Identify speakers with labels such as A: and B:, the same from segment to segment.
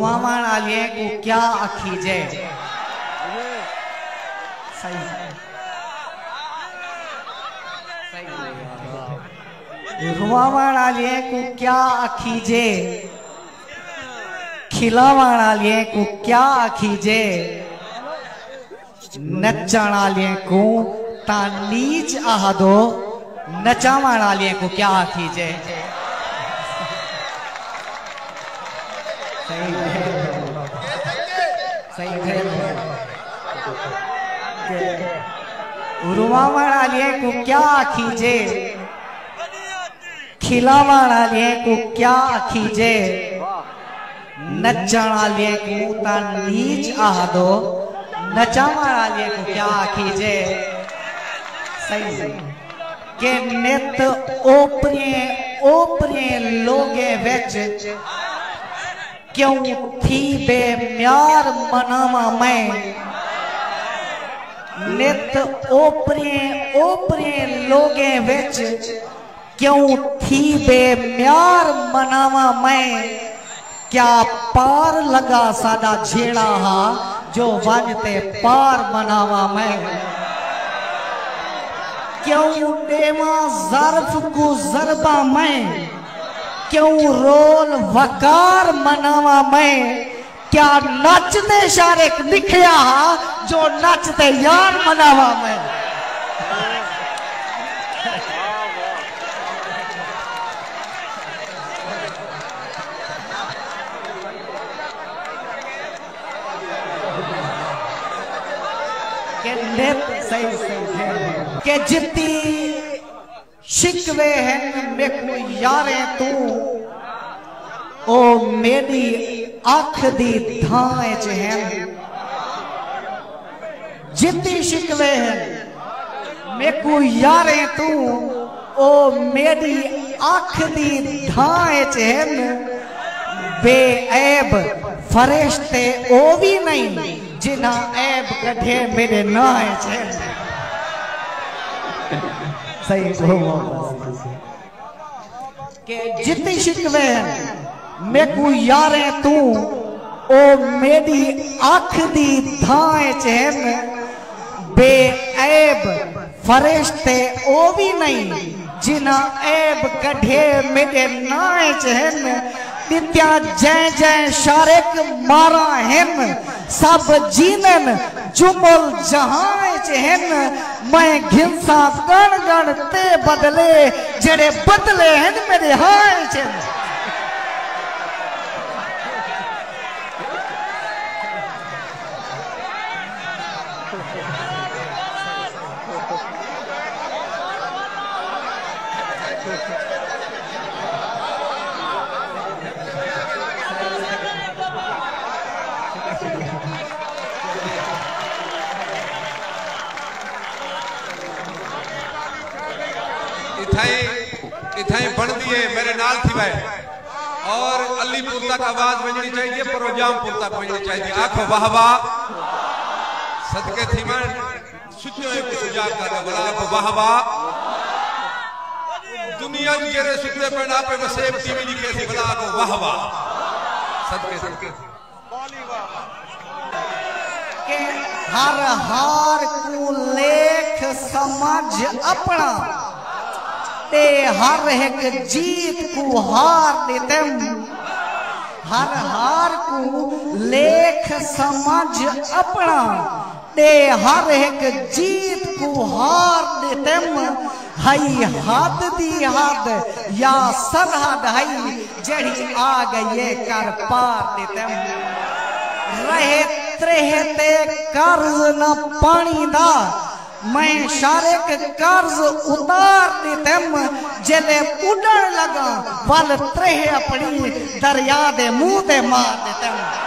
A: रुवावण आलिए को क्या अखीजे। सही रुवावण आलिए को क्या अखीजे, खिलावण आलिए को क्या अखीजे, नचण आलिए को ता नीच आहदो, नचावण आलिए को क्या अखीजे। सही रुवावण आलिए को क्या अखीजे, खिलावण आलिए को क्या अखीजे, नचण आलिए को ता नीच आहदो, नचावण आलिए को क्या अखीजे। सही के नित ओपरे लोगे विच क्यों थी बेम्यार मनावा मैं, नित ओपरे लोगे विच क्यों थी बेम्यार मनावा मैं, क्या पार लगा सादा झेड़ा हा जो वजते पार मनावा मैं, क्यों देवा ज़र्फ को ज़रबा मैं, क्यों रोल वकार मनावा मैं, क्या नचते शारिक निखया जो नचते यार मनावा मैं। के जितनी शिकवे हैं मेको यारे तू, ओ मेरी आँख दी धाए च हैं, जितनी शिकवे हैं मेको यारे तू, ओ मेरी आँख दी धाए च हैं, बेऐब फरिश्ते ओ भी नहीं जिन्हा ऐब कढ़े मेरे नाए च हैं। सही के जितनी शिकवे हैं मेको यारे तू, ओ मेरी आँख दी धाए चहन, बेऐब फरिश्ते ओ भी नहीं जिन्हा ऐब कढ़े मेरे नाए चहन, नित्या जय जय शारिक मारा हिन, सब जीनन जुमल जहां चहन, मैं घिंसा गण गण ते बदले जेड़े बदले हैं मेरे हाय चहन।
B: इथाई बन दिए मेरे नाल थी भाई, और अलीपुर तक आवाज बजनी चाहिए, प्रोग्रामपुर तक बजनी चाहिए। आखो वाह वाह सदके थी मैं सुचो एक सुजाग का बड़ा आखो वाह वाह, दुनिया की जेरे सुते पे ना पे वसेब टीवी लिखे थी बड़ा आखो वाह वाह सदके
A: के हर हार को लेख समझ अपना, ते हर एक जीत को हार देतम, हर हार को लेख समझ अपना, ते हर एक जीत को हार देतम, हई हद दी हद या सरहद हई जड़ी आ गई कर पार देतम, रहे त्रेहते कर्ज न पानी दा, मैं शारिक कर्ज उतार देतम, जले उड़न लगा वल त्रेह अपनी दरिया दे मुंह ते मार देतम।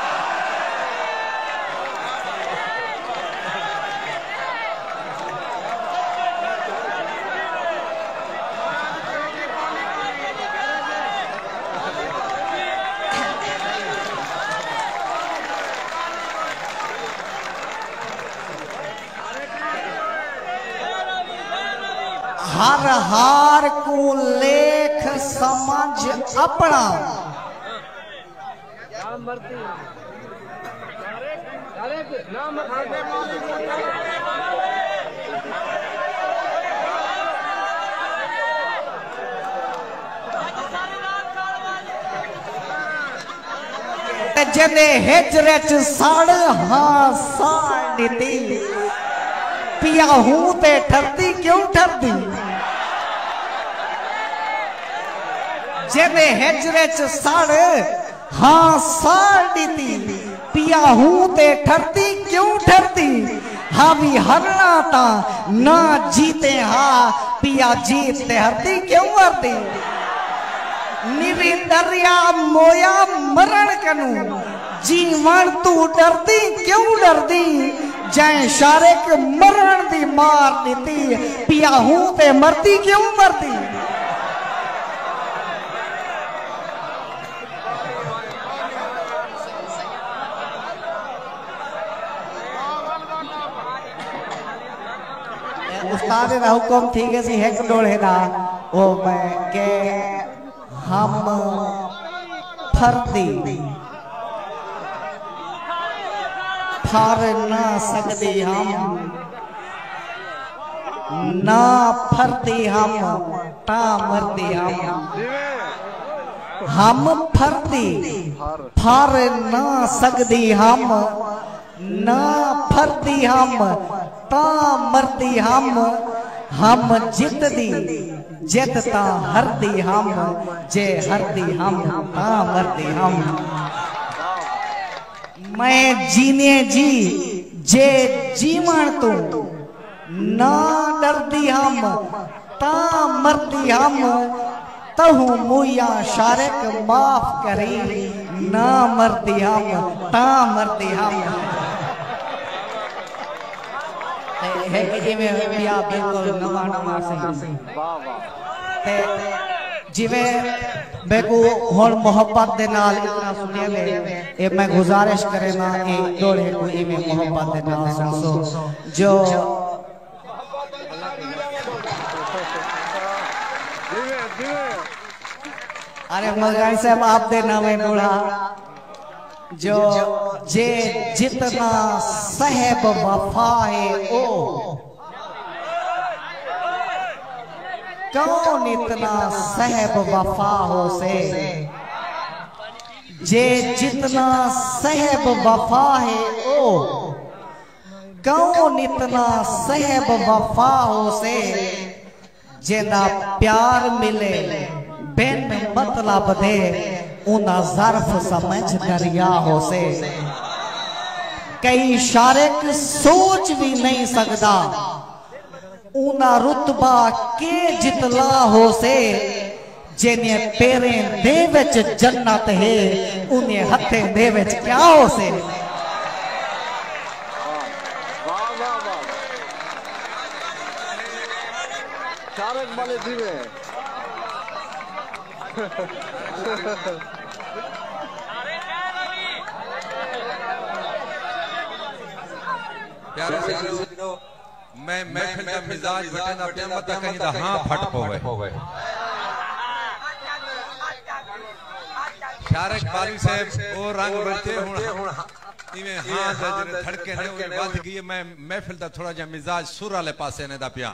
A: हर हार को लेख समझ अपना, जने हिजरे च साढ़ हाँ साढ़ नीति पिया हूं ते ठरती क्यों ठरती जने हिजरे च साढ़ हाँ साढ़ नीति पिया हूं ते ठरती क्यों ठरती हावी हरना ता ना जीते हा पिया जीत ते हरती क्यों हरती निरी दरिया मोया मरण कनू जीवन तू डरती क्यों डरती जै शारिक मरण दी मार दी पिया हूं ते मरती क्यों मरती उस्ताद दा हुक्म थी के सी हेक डोले दा ओ मैं के हम फर्दी फर ना सकती हम ना फर्दी हम ता मरदी हम फर्दी फर ना सकती हम ना फर्दी हम ता मरदी हम जितदी जितता हरदी हम जे हरदी हम ता मरदी हम मैं जीने जी जे जीवन तू ना डरदी हम ता मरदी हम तहु मुया शारिक माफ करी ना मरदी हम ता मरदी हम है कि में पिया बिल्कुल नवा नवा से ते जिवे बेको हुन मोहब्बत दे नाल इतना सुने ले ए मैं गुजारिश करे ना ए डोले को ई में मोहब्बत दे नाल सुनो जो अरे मगाई साहब आप दे नाम है बूढ़ा जो जे जितना साहब वफा है ओ कौन इतना साहब वफा हो से जे जितना साहब वफा है ओ कौन इतना साहब वफा हो से जेना प्यार मिले बिन मतलब दे उना ज़र्फ समझ दरिया हो से कई शारिक सोच भी नहीं सकता उना रुतबा के जितला हो से जिन्हें पेरे दे विच जन्नत है उन्हें हथे दे विच क्या हो से
C: शारिक वाले दीवे
B: प्यारे साथियों मैं महफिल का मिजाज बटन अपने मत कहीं दा हां फट पवे शारिक बाली साहब ओ रंग बरते हुन इवे हां जजरे धड़के ने बात की मैं महफिल दा थोड़ा जा मिजाज सुर वाले पासे ने दा पिया